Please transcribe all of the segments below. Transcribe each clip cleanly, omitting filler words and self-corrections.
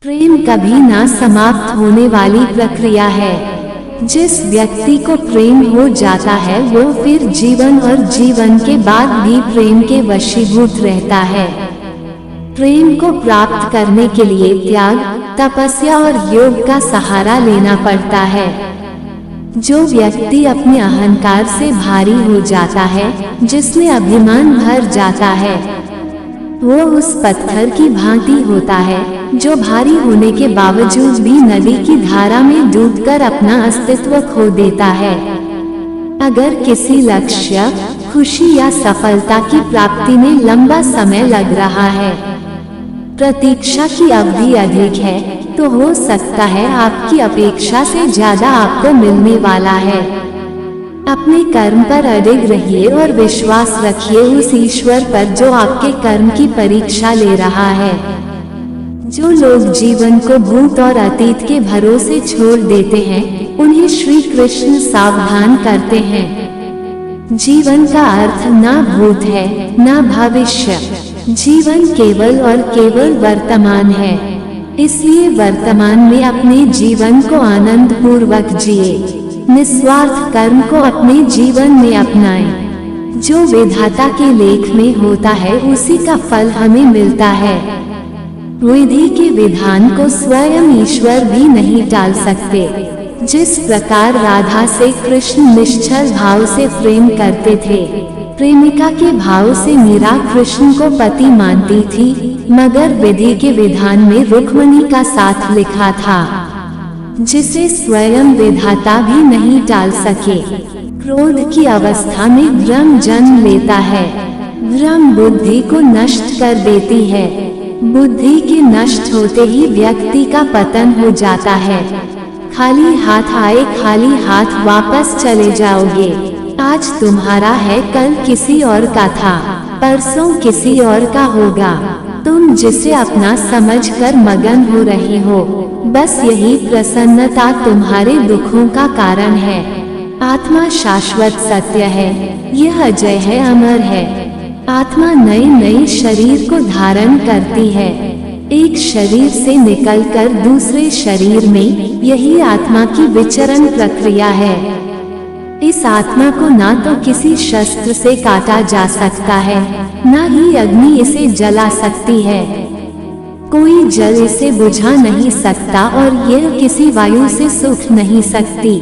प्रेम कभी ना समाप्त होने वाली प्रक्रिया है। जिस व्यक्ति को प्रेम हो जाता है वो फिर जीवन और जीवन के बाद भी प्रेम के वशीभूत रहता है। प्रेम को प्राप्त करने के लिए त्याग, तपस्या और योग का सहारा लेना पड़ता है। जो व्यक्ति अपने अहंकार से भारी हो जाता है, जिसमें अभिमान भर जाता है, वो उस पत्थर की भांति होता है जो भारी होने के बावजूद भी नदी की धारा में डूबकर अपना अस्तित्व खो देता है। अगर किसी लक्ष्य, खुशी या सफलता की प्राप्ति में लंबा समय लग रहा है, प्रतीक्षा की अवधि अधिक है, तो हो सकता है आपकी अपेक्षा से ज्यादा आपको मिलने वाला है। अपने कर्म पर अडिग रहिए और विश्वास रखिए उस ईश्वर पर जो आपके कर्म की परीक्षा ले रहा है। जो लोग जीवन को भूत और अतीत के भरोसे छोड़ देते हैं, उन्हें श्री कृष्ण सावधान करते हैं। जीवन का अर्थ ना भूत है ना भविष्य, जीवन केवल और केवल वर्तमान है। इसलिए वर्तमान में अपने जीवन को आनंद पूर्वक जिए, निस्वार्थ कर्म को अपने जीवन में अपनाएं। जो विधाता के लेख में होता है उसी का फल हमें मिलता है। विधि के विधान को स्वयं ईश्वर भी नहीं टाल सकते। जिस प्रकार राधा से कृष्ण निश्चल भाव से प्रेम करते थे, प्रेमिका के भाव से मीरा कृष्ण को पति मानती थी, मगर विधि के विधान में रुक्मिणी का साथ लिखा था, जिसे स्वयं विधाता भी नहीं टाल सके। क्रोध की अवस्था में भ्रम जन्म लेता है। भ्रम बुद्धि को नष्ट कर देती है। बुद्धि के नष्ट होते ही व्यक्ति का पतन हो जाता है। खाली हाथ आए खाली हाथ वापस चले जाओगे। आज तुम्हारा है, कल किसी और का था, परसों किसी और का होगा। तुम जिसे अपना समझकर मगन हो रहे हो, बस यही प्रसन्नता तुम्हारे दुखों का कारण है। आत्मा शाश्वत सत्य है, यह अजय है, अमर है। आत्मा नए नए शरीर को धारण करती है। एक शरीर से निकलकर दूसरे शरीर में, यही आत्मा की विचरण प्रक्रिया है। इस आत्मा को ना तो किसी शस्त्र से काटा जा सकता है, ना ही अग्नि इसे जला सकती है। कोई जल इसे बुझा नहीं सकता और यह किसी वायु से सूख नहीं सकती।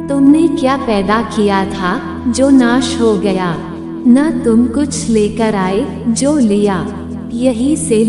तुमने क्या पैदा किया था जो नाश हो गया? न तुम कुछ लेकर आए जो लिया, यही से